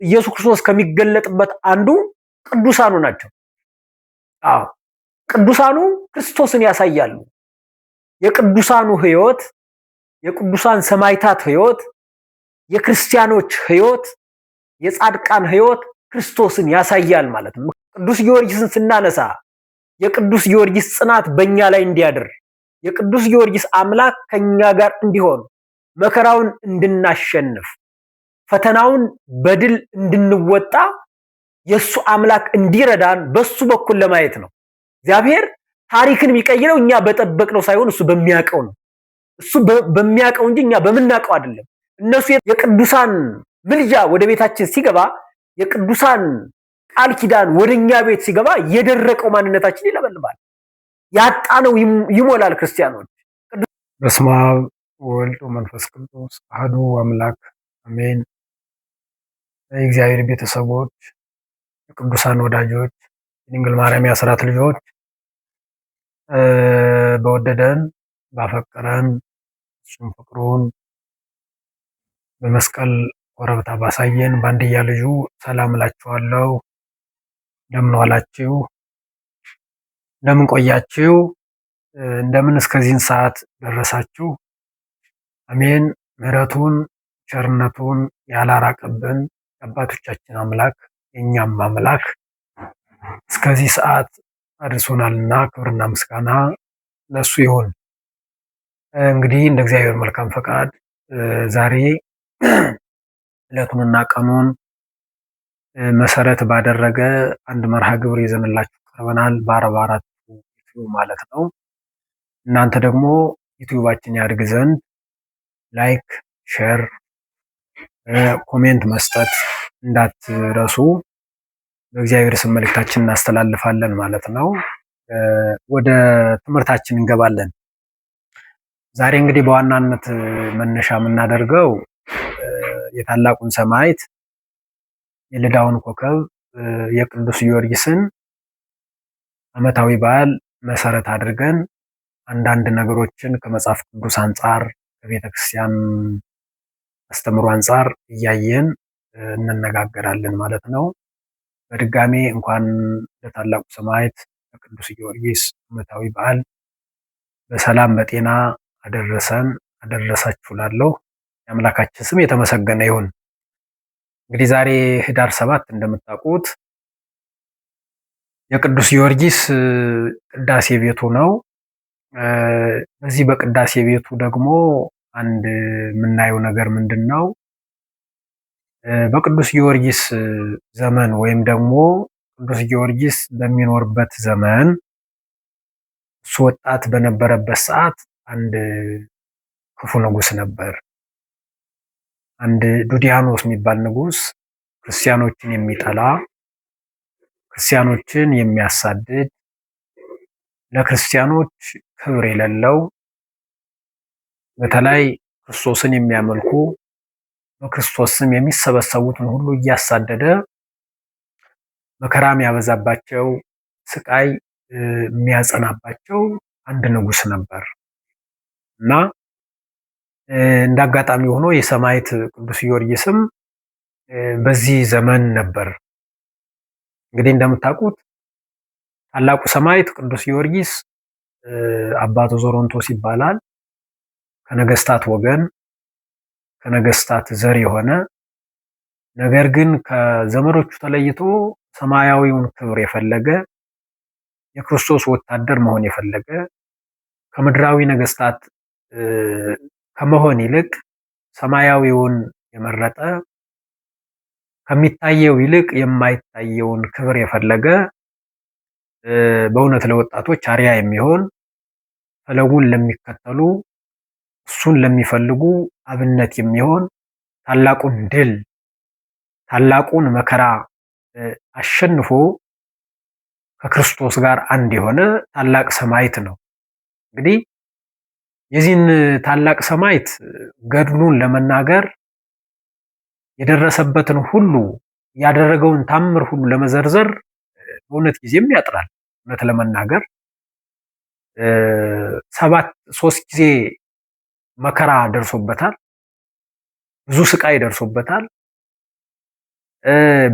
ኢየሱስ ክርስቶስ ከሚገለጥበት አንዱ ቅዱሳኑ ናቸው። አዎ ቅዱሳኑ ክርስቶስን ያሳያሉ። የቅዱሳኑ ሕይወት፣ የቅዱሳን ሰማዕታት ሕይወት፣ የክርስቲያኖች ሕይወት፣ የጻድቃን ሕይወት ክርስቶስን ያሳያል ማለት ነው። ቅዱስ ጊዮርጊስን ስናነሳ የቅዱስ ጊዮርጊስ ጽናት በእኛ ላይ እንዲያድር፣ የቅዱስ ጊዮርጊስ አምላክ ከኛ ጋር እንዲሆን፣ መከራውን እንድናሸንፍ፣ ፈተናውን በድል እንድንወጣ የሱ አምላክ እንዲረዳን በሱ በኩል ለማየት ነው። እግዚአብሔር ታሪክን የሚቀይረው እኛ በጠበቅነው ሳይሆን እሱ በሚያውቀው ነው። እሱ በሚያውቀው እንጂ እኛ በምናውቀው አይደለም። እነሱ የቅዱሳን ምልጃ ወደ ቤታችን ሲገባ፣ የቅዱሳን ቃል ኪዳን ወደኛ ቤት ሲገባ የደረቀው ማንነታችን ይለበልባል፣ ያጣነው ይሞላል። ክርስቲያኖች በስመ አብ ወወልድ ወመንፈስ ቅዱስ አሐዱ አምላክ አሜን። የእግዚአብሔር ቤተሰቦች፣ የቅዱሳን ወዳጆች፣ የድንግል ማርያም የአስራት ልጆች በወደደን ባፈቀረን እሱም ፍቅሩን በመስቀል ኮረብታ ባሳየን በአንድያ ልጁ ሰላም እላችኋለሁ። እንደምን ዋላችሁ? እንደምን ቆያችሁ? እንደምን እስከዚህን ሰዓት ደረሳችሁ? አሜን። ምሕረቱን ቸርነቱን ያላራቀብን የአባቶቻችን አምላክ የእኛም አምላክ እስከዚህ ሰዓት አድርሶናልና ክብርና ምስጋና ለሱ ይሁን። እንግዲህ እንደ እግዚአብሔር መልካም ፈቃድ ዛሬ ዕለቱንና ቀኑን መሰረት ባደረገ አንድ መርሃ ግብር ይዘንላችሁ ቀርበናል። በ44 ዩቲዩብ ማለት ነው። እናንተ ደግሞ ዩቲዩባችን ያድግ ዘንድ ላይክ፣ ሼር፣ ኮሜንት መስጠት እንዳትረሱ በእግዚአብሔር ስም መልእክታችን እናስተላልፋለን ማለት ነው። ወደ ትምህርታችን እንገባለን። ዛሬ እንግዲህ በዋናነት መነሻ የምናደርገው የታላቁን ሰማዕት የልዳውን ኮከብ የቅዱስ ጊዮርጊስን ዓመታዊ በዓል መሰረት አድርገን አንዳንድ ነገሮችን ከመጽሐፍ ቅዱስ አንጻር ከቤተክርስቲያን አስተምሮ አንጻር እያየን እንነጋገራለን ማለት ነው። በድጋሜ እንኳን ለታላቁ ሰማዕት ለቅዱስ ጊዮርጊስ ዓመታዊ በዓል በሰላም በጤና አደረሰን አደረሳችሁ እላለሁ። የአምላካችን ስም የተመሰገነ ይሁን። እንግዲህ ዛሬ ህዳር 7 እንደምታውቁት የቅዱስ ጊዮርጊስ ቅዳሴ ቤቱ ነው። በዚህ በቅዳሴ ቤቱ ደግሞ አንድ የምናየው ነገር ምንድን ነው? በቅዱስ ጊዮርጊስ ዘመን ወይም ደግሞ ቅዱስ ጊዮርጊስ በሚኖርበት ዘመን እሱ ወጣት በነበረበት ሰዓት አንድ ክፉ ንጉስ ነበር። አንድ ዱዲያኖስ የሚባል ንጉስ ክርስቲያኖችን የሚጠላ፣ ክርስቲያኖችን የሚያሳድድ፣ ለክርስቲያኖች ክብር የሌለው፣ በተለይ ክርስቶስን የሚያመልኩ በክርስቶስ ስም የሚሰበሰቡትን ሁሉ እያሳደደ መከራ የሚያበዛባቸው፣ ስቃይ የሚያጸናባቸው አንድ ንጉስ ነበር እና እንዳጋጣሚ ሆኖ የሰማዕት ቅዱስ ጊዮርጊስም በዚህ ዘመን ነበር። እንግዲህ እንደምታውቁት ታላቁ ሰማዕት ቅዱስ ጊዮርጊስ አባቱ ዞሮንቶስ ይባላል። ከነገስታት ወገን ከነገስታት ዘር የሆነ ነገር ግን ከዘመዶቹ ተለይቶ ሰማያዊውን ክብር የፈለገ የክርስቶስ ወታደር መሆን የፈለገ ከምድራዊ ነገስታት ከመሆን ይልቅ ሰማያዊውን የመረጠ ከሚታየው ይልቅ የማይታየውን ክብር የፈለገ በእውነት ለወጣቶች አርያ የሚሆን ፈለጉን ለሚከተሉ እሱን ለሚፈልጉ አብነት የሚሆን ታላቁን ድል ታላቁን መከራ አሸንፎ ከክርስቶስ ጋር አንድ የሆነ ታላቅ ሰማዕት ነው። እንግዲህ የዚህን ታላቅ ሰማዕት ገድሉን ለመናገር የደረሰበትን ሁሉ ያደረገውን ታምር ሁሉ ለመዘርዘር በእውነት ጊዜም ያጥራል። እውነት ለመናገር 3 ጊዜ መከራ ደርሶበታል። ብዙ ስቃይ ደርሶበታል።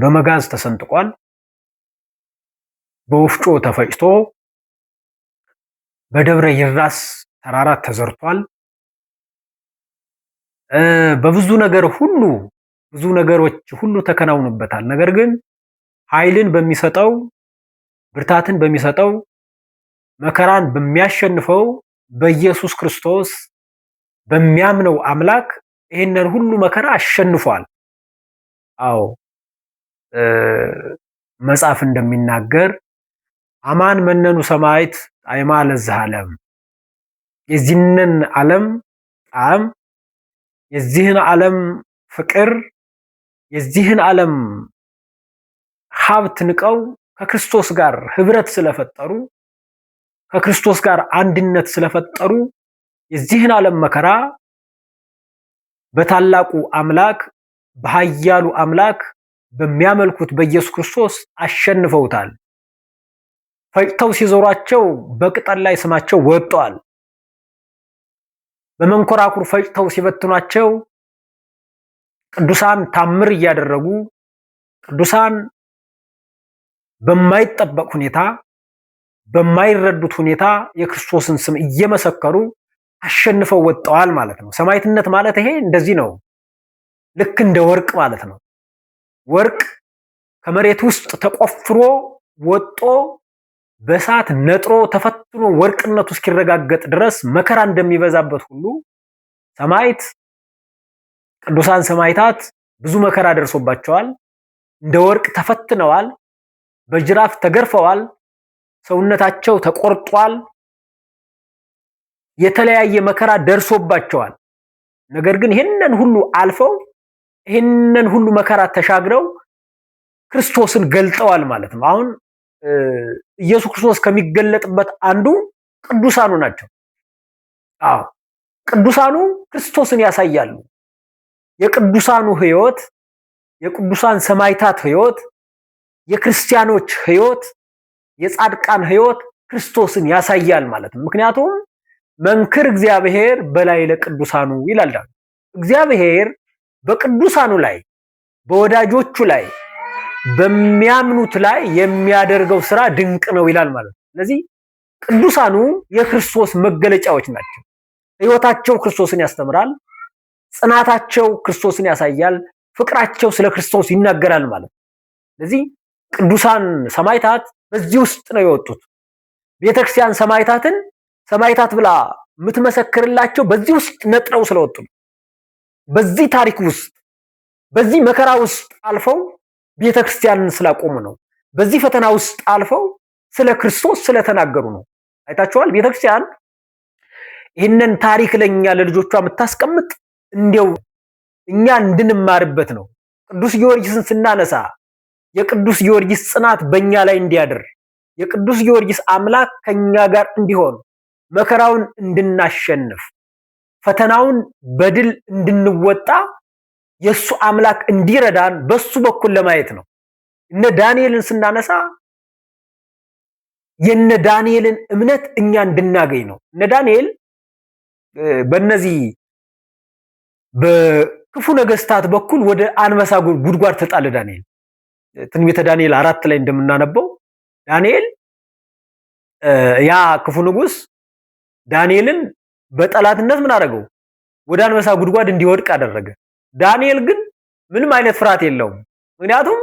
በመጋዝ ተሰንጥቋል። በወፍጮ ተፈጭቶ በደብረ ይራስ ተራራ ተዘርቷል። በብዙ ነገሮች ሁሉ ተከናውኖበታል። ነገር ግን ኃይልን በሚሰጠው ብርታትን በሚሰጠው መከራን በሚያሸንፈው በኢየሱስ ክርስቶስ በሚያምነው አምላክ ይህንን ሁሉ መከራ አሸንፏል። አዎ መጽሐፍ እንደሚናገር አማን መነኑ ሰማዕት ጣዕማ ለዚህ ዓለም፣ የዚህን ዓለም ጣዕም፣ የዚህን ዓለም ፍቅር፣ የዚህን ዓለም ሀብት ንቀው ከክርስቶስ ጋር ህብረት ስለፈጠሩ፣ ከክርስቶስ ጋር አንድነት ስለፈጠሩ የዚህን ዓለም መከራ በታላቁ አምላክ በኃያሉ አምላክ በሚያመልኩት በኢየሱስ ክርስቶስ አሸንፈውታል። ፈጭተው ሲዞሯቸው በቅጠል ላይ ስማቸው ወጥቷል። በመንኮራኩር ፈጭተው ሲበትኗቸው ቅዱሳን ታምር እያደረጉ ቅዱሳን በማይጠበቅ ሁኔታ በማይረዱት ሁኔታ የክርስቶስን ስም እየመሰከሩ አሸንፈው ወጥተዋል ማለት ነው። ሰማዕትነት ማለት ይሄ እንደዚህ ነው። ልክ እንደ ወርቅ ማለት ነው። ወርቅ ከመሬት ውስጥ ተቆፍሮ ወጦ በእሳት ነጥሮ ተፈትኖ ወርቅነቱ እስኪረጋገጥ ድረስ መከራ እንደሚበዛበት ሁሉ ሰማዕት ቅዱሳን ሰማዕታት ብዙ መከራ ደርሶባቸዋል። እንደ ወርቅ ተፈትነዋል። በጅራፍ ተገርፈዋል። ሰውነታቸው ተቆርጧል። የተለያየ መከራ ደርሶባቸዋል። ነገር ግን ይህንን ሁሉ አልፈው ይህንን ሁሉ መከራ ተሻግረው ክርስቶስን ገልጠዋል ማለት ነው። አሁን ኢየሱስ ክርስቶስ ከሚገለጥበት አንዱ ቅዱሳኑ ናቸው። አዎ ቅዱሳኑ ክርስቶስን ያሳያሉ። የቅዱሳኑ ሕይወት፣ የቅዱሳን ሰማዕታት ሕይወት፣ የክርስቲያኖች ሕይወት፣ የጻድቃን ሕይወት ክርስቶስን ያሳያል ማለት ነው። ምክንያቱም መንክር እግዚአብሔር በላይ ለቅዱሳኑ ይላል። እግዚአብሔር በቅዱሳኑ ላይ በወዳጆቹ ላይ በሚያምኑት ላይ የሚያደርገው ስራ ድንቅ ነው ይላል ማለት ነው። ስለዚህ ቅዱሳኑ የክርስቶስ መገለጫዎች ናቸው። ሕይወታቸው ክርስቶስን ያስተምራል። ጽናታቸው ክርስቶስን ያሳያል። ፍቅራቸው ስለ ክርስቶስ ይናገራል ማለት ነው። ስለዚህ ቅዱሳን ሰማዕታት በዚህ ውስጥ ነው የወጡት። ቤተክርስቲያን ሰማዕታትን ሰማዕታት ብላ የምትመሰክርላቸው በዚህ ውስጥ ነጥረው ስለወጡ ነው። በዚህ ታሪክ ውስጥ በዚህ መከራ ውስጥ አልፈው ቤተክርስቲያንን ስላቆሙ ነው። በዚህ ፈተና ውስጥ አልፈው ስለ ክርስቶስ ስለተናገሩ ነው። አይታችኋል። ቤተክርስቲያን ይህንን ታሪክ ለኛ ለልጆቿ የምታስቀምጥ እንዲያው እኛ እንድንማርበት ነው። ቅዱስ ጊዮርጊስን ስናነሳ የቅዱስ ጊዮርጊስ ጽናት በእኛ ላይ እንዲያድር የቅዱስ ጊዮርጊስ አምላክ ከኛ ጋር እንዲሆን መከራውን እንድናሸንፍ ፈተናውን በድል እንድንወጣ የሱ አምላክ እንዲረዳን በሱ በኩል ለማየት ነው። እነ ዳንኤልን ስናነሳ የነ ዳንኤልን እምነት እኛ እንድናገኝ ነው። እነ ዳንኤል በእነዚህ በክፉ ነገስታት በኩል ወደ አንበሳ ጉድጓድ ተጣለ። ዳንኤል ትንቢተ ዳንኤል 4 ላይ እንደምናነበው ዳንኤል ያ ክፉ ንጉስ ዳንኤልን በጠላትነት ምን አደረገው? ወደ አንበሳ ጉድጓድ እንዲወድቅ አደረገ። ዳንኤል ግን ምንም አይነት ፍርሃት የለውም። ምክንያቱም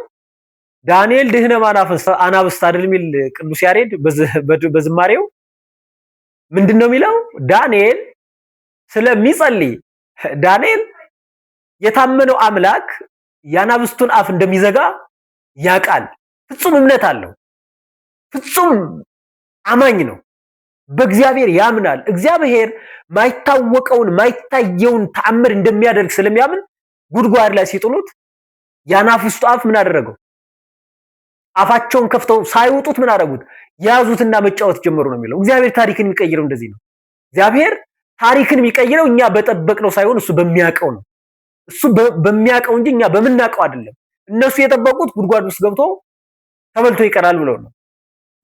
ዳንኤል ድህነ አናብስት አይደል የሚል ቅዱስ ያሬድ በዝማሬው ምንድነው የሚለው? ዳንኤል ስለሚጸልይ ዳንኤል የታመነው አምላክ የአናብስቱን አፍ እንደሚዘጋ ያውቃል። ፍጹም እምነት አለው። ፍጹም አማኝ ነው። በእግዚአብሔር ያምናል። እግዚአብሔር ማይታወቀውን ማይታየውን ተአምር እንደሚያደርግ ስለሚያምን ጉድጓድ ላይ ሲጥሉት የአናብስቱ አፍ ምን አደረገው? አፋቸውን ከፍተው ሳይወጡት ምን አደረጉት? ያዙትና መጫወት ጀመሩ ነው የሚለው። እግዚአብሔር ታሪክን የሚቀይረው እንደዚህ ነው። እግዚአብሔር ታሪክን የሚቀይረው እኛ በጠበቅነው ሳይሆን እሱ በሚያውቀው ነው። እሱ በሚያውቀው እንጂ እኛ በምናውቀው አይደለም። እነሱ የጠበቁት ጉድጓድ ውስጥ ገብቶ ተበልቶ ይቀራል ብለው ነው።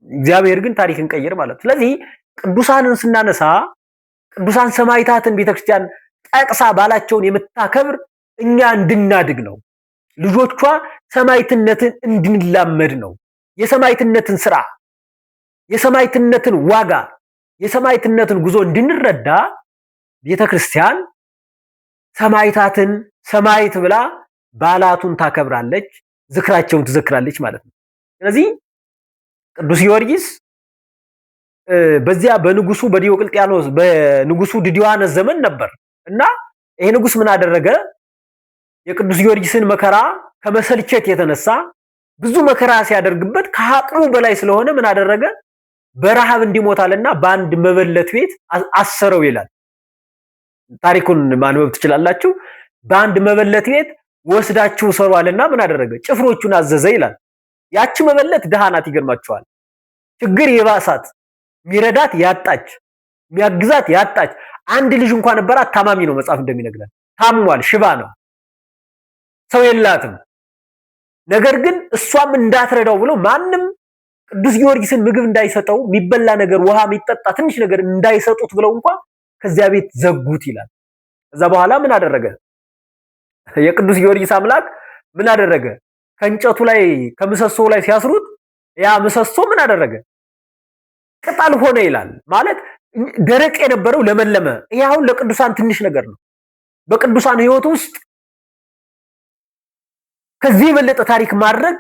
እግዚአብሔር ግን ታሪክን ቀይር ማለት ነው። ስለዚህ ቅዱሳንን ስናነሳ ቅዱሳን ሰማዕታትን ቤተክርስቲያን ጠቅሳ ባላቸውን የምታከብር እኛ እንድናድግ ነው። ልጆቿ ሰማዕትነትን እንድንላመድ ነው። የሰማዕትነትን ስራ፣ የሰማዕትነትን ዋጋ፣ የሰማዕትነትን ጉዞ እንድንረዳ ቤተክርስቲያን ሰማዕታትን ሰማዕት ብላ በዓላቱን ታከብራለች፣ ዝክራቸውን ትዘክራለች ማለት ነው። ስለዚህ ቅዱስ ጊዮርጊስ በዚያ በንጉሱ በዲዮቅልጥያኖስ በንጉሱ ድዲዮአኖስ ዘመን ነበር እና ይሄ ንጉስ ምን አደረገ? የቅዱስ ጊዮርጊስን መከራ ከመሰልቸት የተነሳ ብዙ መከራ ሲያደርግበት ከአቅሙ በላይ ስለሆነ ምን አደረገ? በረሃብ እንዲሞታልና በአንድ መበለት ቤት አሰረው ይላል። ታሪኩን ማንበብ ትችላላችሁ። በአንድ መበለት ቤት ወስዳችሁ ሰሯልና ምን አደረገ? ጭፍሮቹን አዘዘ ይላል። ያቺ መበለት ደሃ ናት። ይገርማችኋል። ችግር የባሳት ሚረዳት ያጣች ሚያግዛት ያጣች አንድ ልጅ እንኳን ነበራት። ታማሚ ነው መጽሐፍ እንደሚነግረን ታሟል፣ ሽባ ነው፣ ሰው የላትም። ነገር ግን እሷም እንዳትረዳው ብሎ ማንም ቅዱስ ጊዮርጊስን ምግብ እንዳይሰጠው የሚበላ ነገር፣ ውሃ፣ የሚጠጣ ትንሽ ነገር እንዳይሰጡት ብለው እንኳን ከዚያ ቤት ዘጉት ይላል። ከዛ በኋላ ምን አደረገ? የቅዱስ ጊዮርጊስ አምላክ ምን አደረገ? ከእንጨቱ ላይ ከምሰሶው ላይ ሲያስሩት ያ ምሰሶ ምን አደረገ? ቅጠል ሆነ ይላል። ማለት ደረቅ የነበረው ለመለመ። ይሄ አሁን ለቅዱሳን ትንሽ ነገር ነው። በቅዱሳን ሕይወት ውስጥ ከዚህ የበለጠ ታሪክ ማድረግ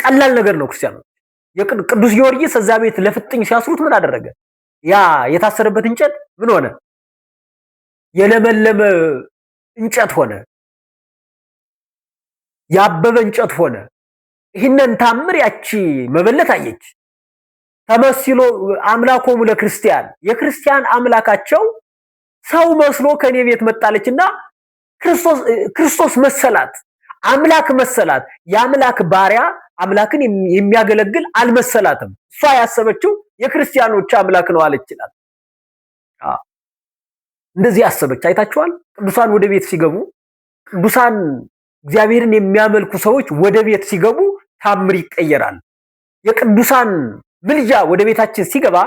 ቀላል ነገር ነው። ክርስቲያኖች ቅዱስ ጊዮርጊስ እዛ ቤት ለፍጥኝ ሲያስሩት ምን አደረገ? ያ የታሰረበት እንጨት ምን ሆነ? የለመለመ እንጨት ሆነ፣ ያበበ እንጨት ሆነ። ይህንን ታምር ያቺ መበለት አየች። ተመስሎ አምላኮሙ ለክርስቲያን፣ የክርስቲያን አምላካቸው ሰው መስሎ ከኔ ቤት መጣለችና ክርስቶስ መሰላት፣ አምላክ መሰላት። የአምላክ ባሪያ አምላክን የሚያገለግል አልመሰላትም። እሷ ያሰበችው የክርስቲያኖች አምላክ ነው አለች ይላል። እንደዚህ ያሰበች አይታችኋል። ቅዱሳን ወደ ቤት ሲገቡ፣ ቅዱሳን እግዚአብሔርን የሚያመልኩ ሰዎች ወደ ቤት ሲገቡ ታምር ይቀየራል። የቅዱሳን ምልጃ ወደ ቤታችን ሲገባ፣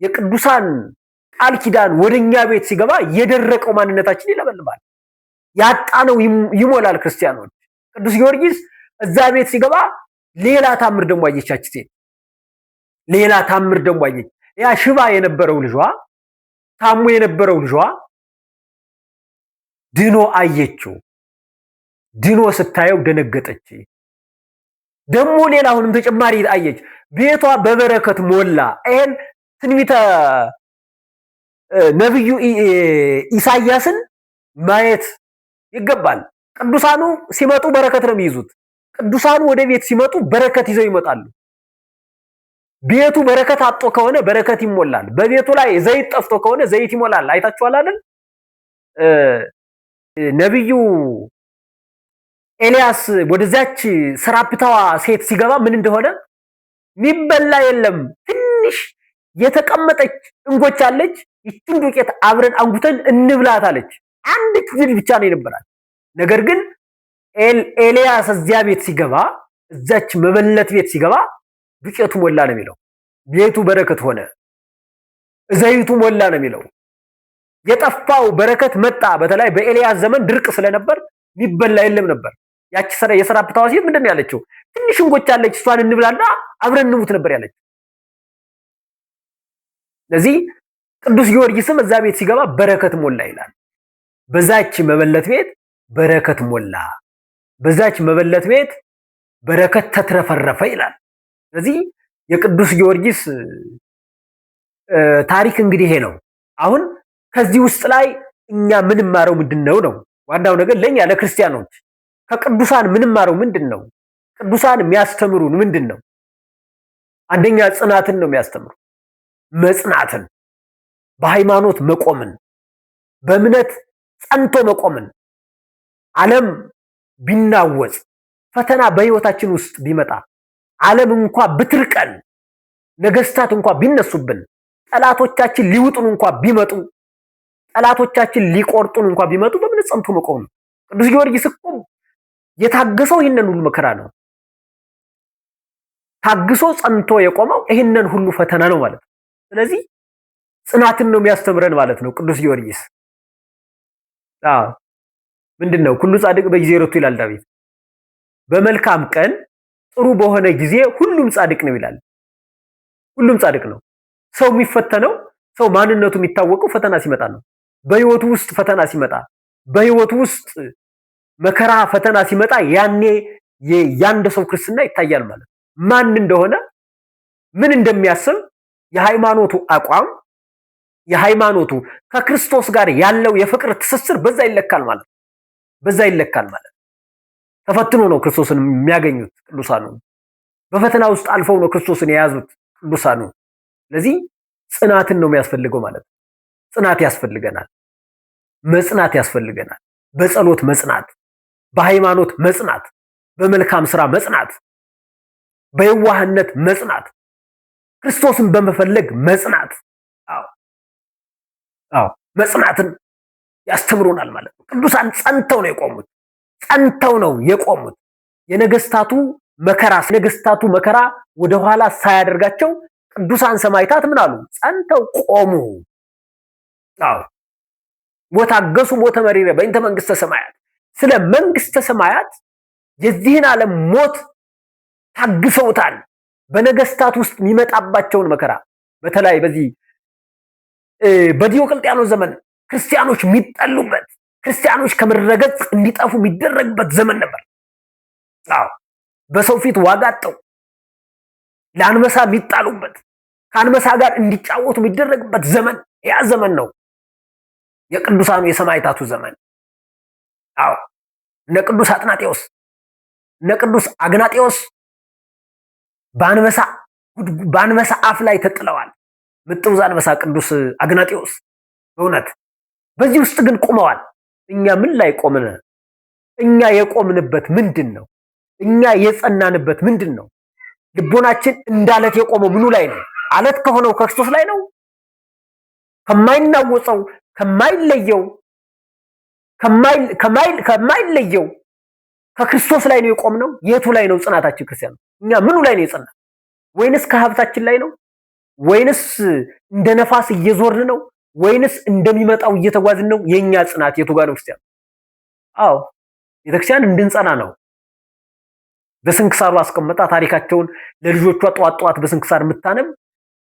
የቅዱሳን ቃል ኪዳን ወደኛ ቤት ሲገባ የደረቀው ማንነታችን ይለበልባል፣ ያጣነው ይሞላል። ክርስቲያኖች ቅዱስ ጊዮርጊስ እዛ ቤት ሲገባ ሌላ ታምር ደግሞ አየቻች ሴት፣ ሌላ ታምር ደግሞ አየች። ያ ሽባ የነበረው ልጇ፣ ታሞ የነበረው ልጇ ድኖ አየችው። ድኖ ስታየው ደነገጠች። ደግሞ ሌላ አሁንም ተጨማሪ አየች። ቤቷ በበረከት ሞላ። ይሄን ትንቢተ ነብዩ ኢሳያስን ማየት ይገባል። ቅዱሳኑ ሲመጡ በረከት ነው የሚይዙት። ቅዱሳኑ ወደ ቤት ሲመጡ በረከት ይዘው ይመጣሉ። ቤቱ በረከት አጥቶ ከሆነ በረከት ይሞላል። በቤቱ ላይ ዘይት ጠፍቶ ከሆነ ዘይት ይሞላል። አይታችኋል አይደል? ነብዩ ኤልያስ ወደዛች ሰራፕታዋ ሴት ሲገባ ምን እንደሆነ ሚበላ የለም። ትንሽ የተቀመጠች እንጎቻ አለች። ይችን ዱቄት አብረን አንጉተን እንብላት አለች። አንድ ክፍል ብቻ ነው የነበራት። ነገር ግን ኤልያስ እዚያ ቤት ሲገባ፣ እዛች መበለት ቤት ሲገባ ዱቄቱ ሞላ ነው የሚለው። ቤቱ በረከት ሆነ፣ ዘይቱ ሞላ ነው የሚለው። የጠፋው በረከት መጣ። በተለይ በኤልያስ ዘመን ድርቅ ስለነበር ሚበላ የለም ነበር። ያቺ የሰራፕታዋ ሴት ምንድን ነው ያለችው? ትንሽ እንጎቻ አለች፣ እሷን እንብላና አብረን እንሙት ነበር ያለችው። ስለዚህ ቅዱስ ጊዮርጊስም እዛ ቤት ሲገባ በረከት ሞላ ይላል። በዛች መበለት ቤት በረከት ሞላ፣ በዛች መበለት ቤት በረከት ተትረፈረፈ ይላል። ስለዚህ የቅዱስ ጊዮርጊስ ታሪክ እንግዲህ ይሄ ነው። አሁን ከዚህ ውስጥ ላይ እኛ ምንማረው ምንድነው ነው ዋናው ነገር ለኛ ለክርስቲያኖች ከቅዱሳን ምንማረው ምንድነው? ቅዱሳን የሚያስተምሩን ምንድነው? አንደኛ ጽናትን ነው የሚያስተምሩ። መጽናትን፣ በሃይማኖት መቆምን፣ በእምነት ጸንቶ መቆምን። ዓለም ቢናወጽ፣ ፈተና በህይወታችን ውስጥ ቢመጣ፣ ዓለም እንኳን ብትርቀን፣ ነገስታት እንኳን ቢነሱብን፣ ጠላቶቻችን ሊውጡን እንኳን ቢመጡ፣ ጠላቶቻችን ሊቆርጡን እንኳን ቢመጡ በእምነት ጸንቶ መቆም ነው። ቅዱስ ጊዮርጊስ እኮ የታገሰው ይህንን ሁሉ መከራ ነው። ታግሶ ጸንቶ የቆመው ይህንን ሁሉ ፈተና ነው ማለት ነው። ስለዚህ ጽናትን ነው የሚያስተምረን ማለት ነው ቅዱስ ጊዮርጊስ። ምንድነው? ኩሉ ጻድቅ በጊዜረቱ ይላል ዳዊት። በመልካም ቀን ጥሩ በሆነ ጊዜ ሁሉም ጻድቅ ነው ይላል። ሁሉም ጻድቅ ነው። ሰው የሚፈተነው ሰው ማንነቱ የሚታወቀው ፈተና ሲመጣ ነው። በህይወቱ ውስጥ ፈተና ሲመጣ፣ በህይወቱ ውስጥ መከራ ፈተና ሲመጣ ያኔ የአንድ ሰው ክርስትና ይታያል ማለት ማን እንደሆነ ምን እንደሚያስብ የሃይማኖቱ አቋም የሃይማኖቱ ከክርስቶስ ጋር ያለው የፍቅር ትስስር በዛ ይለካል ማለት በዛ ይለካል ማለት ተፈትኖ ነው ክርስቶስን የሚያገኙት ቅዱሳኑ። በፈተና ውስጥ አልፈው ነው ክርስቶስን የያዙት ቅዱሳኑ። ስለዚህ ጽናትን ነው የሚያስፈልገው ማለት ነው። ጽናት ያስፈልገናል፣ መጽናት ያስፈልገናል። በጸሎት መጽናት፣ በሃይማኖት መጽናት፣ በመልካም ስራ መጽናት፣ በየዋህነት መጽናት፣ ክርስቶስን በመፈለግ መጽናት። አዎ መጽናትን ያስተምሩናል ማለት ነው። ቅዱሳን ጸንተው ነው የቆሙት። ጸንተው ነው የቆሙት። የነገስታቱ መከራ ወደኋላ ሳያደርጋቸው ቅዱሳን ሰማዕታት ምን አሉ? ጸንተው ቆሙ። አዎ ወታገሱ ሞተ መሪረ በእንተ መንግስተ ሰማያት፣ ስለ መንግስተ ሰማያት የዚህን ዓለም ሞት ታግሰውታል። በነገስታት ውስጥ የሚመጣባቸውን መከራ በተለይ በዚህ በዲዮቅልጥያኖስ ዘመን ክርስቲያኖች የሚጠሉበት፣ ክርስቲያኖች ከምድረ ገጽ እንዲጠፉ የሚደረግበት ዘመን ነበር። አዎ በሰው ፊት ዋጋ አጥተው ለአንበሳ የሚጣሉበት፣ ከአንበሳ ጋር እንዲጫወቱ የሚደረግበት ዘመን ያ ዘመን ነው። የቅዱሳኑ የሰማዕታቱ ዘመን። አዎ እነ ቅዱስ አጥናጤዎስ እነ ቅዱስ አግናጤዎስ በአንበሳ አፍ ላይ ተጥለዋል። ምጥውዝ አንበሳ ቅዱስ አግናጤዎስ በእውነት በዚህ ውስጥ ግን ቆመዋል። እኛ ምን ላይ ቆምን? እኛ የቆምንበት ምንድን ነው? እኛ የጸናንበት ምንድን ነው? ልቦናችን እንዳለት የቆመው ምኑ ላይ ነው? አለት ከሆነው ከክርስቶስ ላይ ነው? ከማይናወጸው ከማይለየው ከክርስቶስ ላይ ነው የቆምነው? የቱ ላይ ነው ጽናታችን? ክርስቲያን እኛ ምኑ ላይ ነው የጸና? ወይንስ ከሀብታችን ላይ ነው? ወይንስ እንደ ነፋስ እየዞርን ነው? ወይንስ እንደሚመጣው እየተጓዝን ነው? የኛ ጽናት የቱ ጋር ነው ክርስቲያን? አዎ ቤተክርስቲያን እንድንጸና ነው። በስንክሳሩ አስቀምጣ ታሪካቸውን ለልጆቿ ጠዋት በስንክሳር የምታነብ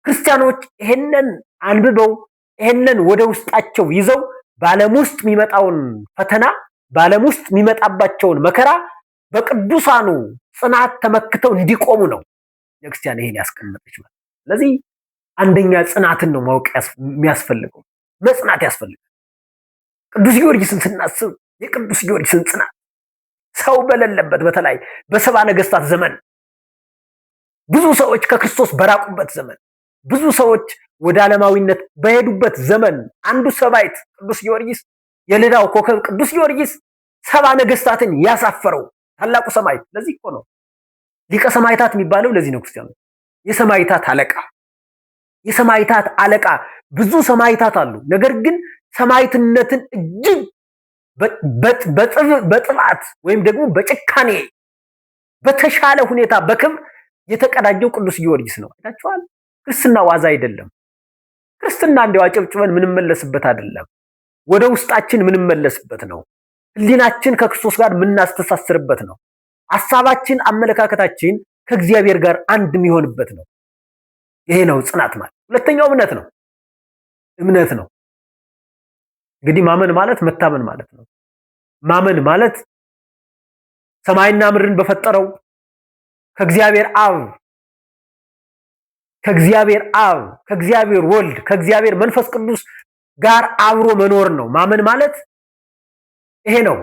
ክርስቲያኖች ይሄንን አንብበው ይሄንን ወደ ውስጣቸው ይዘው በዓለም ውስጥ የሚመጣውን ፈተና በዓለም ውስጥ የሚመጣባቸውን መከራ በቅዱሳኑ ጽናት ተመክተው እንዲቆሙ ነው ቤተክርስቲያን ይሄን ያስቀመጠች ማለት። ስለዚህ አንደኛ ጽናትን ነው ማወቅ የሚያስፈልገው፣ መጽናት ያስፈልጋል። ቅዱስ ጊዮርጊስን ስናስብ የቅዱስ ጊዮርጊስን ጽናት ሰው በሌለበት በተለይ በሰባ ነገስታት ዘመን ብዙ ሰዎች ከክርስቶስ በራቁበት ዘመን ብዙ ሰዎች ወደ ዓለማዊነት በሄዱበት ዘመን አንዱ ሰማዕት ቅዱስ ጊዮርጊስ የልዳው ኮከብ ቅዱስ ጊዮርጊስ ሰባ ነገስታትን ያሳፈረው ታላቁ ሰማዕት። ለዚህ እኮ ነው ሊቀ ሰማዕታት የሚባለው። ለዚህ ነው ክርስቲያኑ የሰማዕታት አለቃ። ብዙ ሰማዕታት አሉ። ነገር ግን ሰማዕትነትን እጅግ በጥባት ወይም ደግሞ በጭካኔ በተሻለ ሁኔታ በክብር የተቀዳጀው ቅዱስ ጊዮርጊስ ነው። አይታችኋል። ክርስትና ዋዛ አይደለም። ክርስትና እንዲያው አጨብጭበን ምንመለስበት አይደለም። ወደ ውስጣችን ምንመለስበት ነው። ህሊናችን ከክርስቶስ ጋር ምናስተሳስርበት ነው። ሐሳባችን፣ አመለካከታችን ከእግዚአብሔር ጋር አንድ የሚሆንበት ነው። ይሄ ነው ጽናት ማለት። ሁለተኛው እምነት ነው። እንግዲህ ማመን ማለት መታመን ማለት ነው። ማመን ማለት ሰማይና ምድርን በፈጠረው ከእግዚአብሔር አብ፣ ከእግዚአብሔር ወልድ፣ ከእግዚአብሔር መንፈስ ቅዱስ ጋር አብሮ መኖር ነው። ማመን ማለት ይሄ ነው።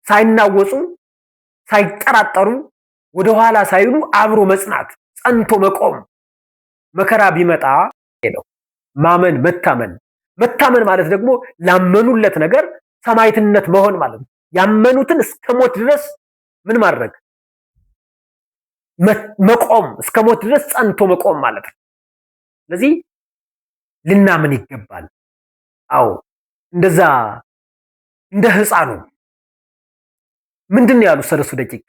ሳይናወጹ ሳይጠራጠሩ ወደኋላ ሳይሉ አብሮ መጽናት፣ ጸንቶ መቆም። መከራ ቢመጣ ነው ማመን መታመን ማለት ደግሞ ላመኑለት ነገር ሰማዕትነት መሆን ማለት ነው። ያመኑትን እስከ ሞት ድረስ ምን ማድረግ መቆም፣ እስከ ሞት ድረስ ጸንቶ መቆም ማለት ነው። ስለዚህ ልናምን ይገባል። አዎ እንደዛ እንደ ሕፃኑ ምንድን ያሉ ሰለስቱ ደቂቅ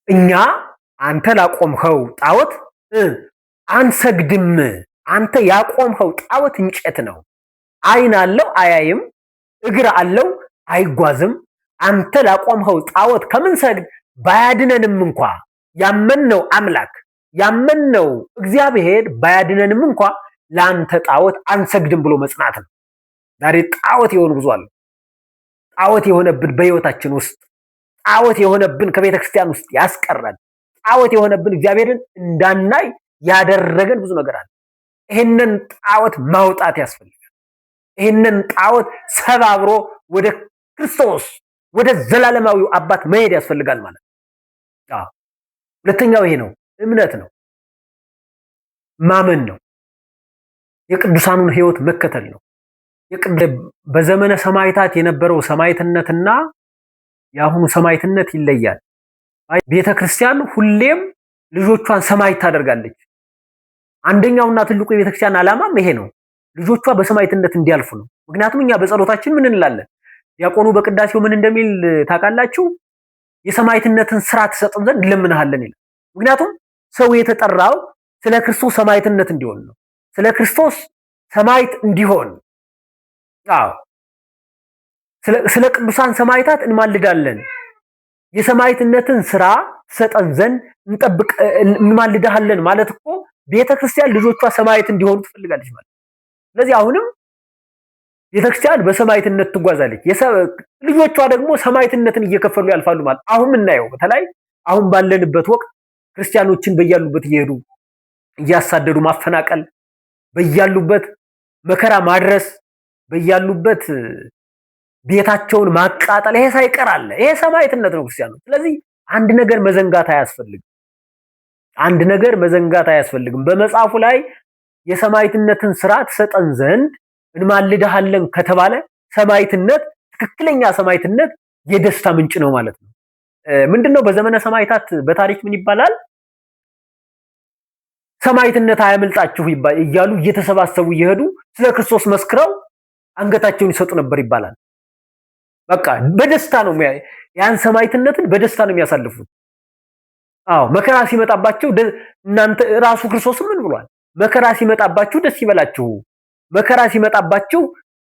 እኛ አንተ ላቆምኸው ጣዖት አንሰግድም። አንተ ያቆምኸው ጣዖት እንጨት ነው። ዓይን አለው አያይም፣ እግር አለው አይጓዝም። አንተ ላቆምኸው ጣዖት ከምንሰግድ ባያድነንም እንኳ ያመንነው አምላክ ያመንነው እግዚአብሔር ባያድነንም እንኳ ለአንተ ጣዖት አንሰግድም ብሎ መጽናት ነው። ዛሬ ጣዖት የሆኑ ብዙ አሉ። ጣዖት የሆነብን በህይወታችን ውስጥ ጣዖት የሆነብን ከቤተ ክርስቲያን ውስጥ ያስቀረን ጣዖት የሆነብን እግዚአብሔርን እንዳናይ ያደረገን ብዙ ነገር አለ። ይህንን ጣዖት ማውጣት ያስፈልጋል። ይህንን ጣዖት ሰባብሮ ወደ ክርስቶስ ወደ ዘላለማዊው አባት መሄድ ያስፈልጋል ማለት ነው። ሁለተኛው ይሄ ነው፣ እምነት ነው፣ ማመን ነው፣ የቅዱሳኑን ህይወት መከተል ነው። በዘመነ ሰማዕታት የነበረው ሰማዕትነትና የአሁኑ ሰማዕትነት ይለያል። ቤተ ክርስቲያን ሁሌም ልጆቿን ሰማዕት ታደርጋለች። አንደኛውና ትልቁ የቤተ ክርስቲያን ዓላማም ይሄ ነው፣ ልጆቿ በሰማዕትነት እንዲያልፉ ነው። ምክንያቱም እኛ በጸሎታችን ምን እንላለን? ዲያቆኑ በቅዳሴው ምን እንደሚል ታውቃላችሁ? የሰማዕትነትን ስራ ትሰጥን ዘንድ እንለምንሃለን ይላል። ምክንያቱም ሰው የተጠራው ስለ ክርስቶስ ሰማዕትነት እንዲሆን ነው። ስለ ክርስቶስ ሰማዕት እንዲሆን ስለ ቅዱሳን ሰማዕታት እንማልዳለን። የሰማዕትነትን ስራ ትሰጠን ዘንድ እንማልዳለን ማለት እኮ ቤተክርስቲያን ልጆቿ ሰማዕት እንዲሆኑ ትፈልጋለች ማለት። ስለዚህ አሁንም ቤተክርስቲያን በሰማዕትነት ትጓዛለች፣ ልጆቿ ደግሞ ሰማዕትነትን እየከፈሉ ያልፋሉ ማለት። አሁን የምናየው በተለይ አሁን ባለንበት ወቅት ክርስቲያኖችን በያሉበት እየሄዱ እያሳደዱ ማፈናቀል፣ በያሉበት መከራ ማድረስ፣ በያሉበት ቤታቸውን ማቃጠል፣ ይሄ ሳይቀር አለ። ይሄ ሰማዕትነት ነው ክርስቲያኖች። ስለዚህ አንድ ነገር መዘንጋት አያስፈልግም። በመጽሐፉ ላይ የሰማዕትነትን ስራ ትሰጠን ዘንድ እንማልድሃለን ከተባለ ሰማዕትነት፣ ትክክለኛ ሰማዕትነት የደስታ ምንጭ ነው ማለት ነው። ምንድነው በዘመነ ሰማዕታት በታሪክ ምን ይባላል? ሰማዕትነት አያመልጣችሁ እያሉ እየተሰባሰቡ እየሄዱ ስለ ክርስቶስ መስክረው አንገታቸውን ይሰጡ ነበር ይባላል። በቃ በደስታ ነው ያን ሰማዕትነትን በደስታ ነው የሚያሳልፉት። መከራ ሲመጣባቸው እናንተ ራሱ ክርስቶስ ምን ብሏል? መከራ ሲመጣባችሁ ደስ ይበላችሁ፣ መከራ ሲመጣባችሁ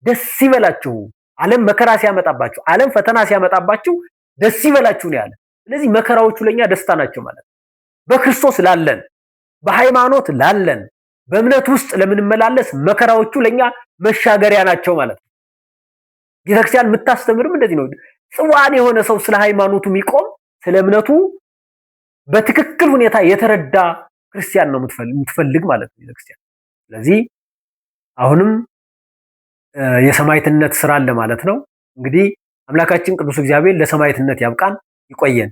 ደስ ይበላችሁ። ዓለም መከራ ሲያመጣባችሁ፣ ዓለም ፈተና ሲያመጣባችሁ ደስ ይበላችሁ ነው ያለ። ስለዚህ መከራዎቹ ለኛ ደስታ ናቸው ማለት ነው። በክርስቶስ ላለን፣ በሃይማኖት ላለን፣ በእምነት ውስጥ ለምንመላለስ መከራዎቹ ለኛ መሻገሪያ ናቸው ማለት ነው። ቤተክርስቲያን የምታስተምርም እንደዚህ ነው። ጽዋን የሆነ ሰው ስለ ሃይማኖቱ የሚቆም ስለ እምነቱ በትክክል ሁኔታ የተረዳ ክርስቲያን ነው የምትፈልግ ማለት ነው ቤተክርስቲያን። ስለዚህ አሁንም የሰማዕትነት ስራ አለ ማለት ነው። እንግዲህ አምላካችን ቅዱስ እግዚአብሔር ለሰማዕትነት ያብቃን፣ ይቆየን።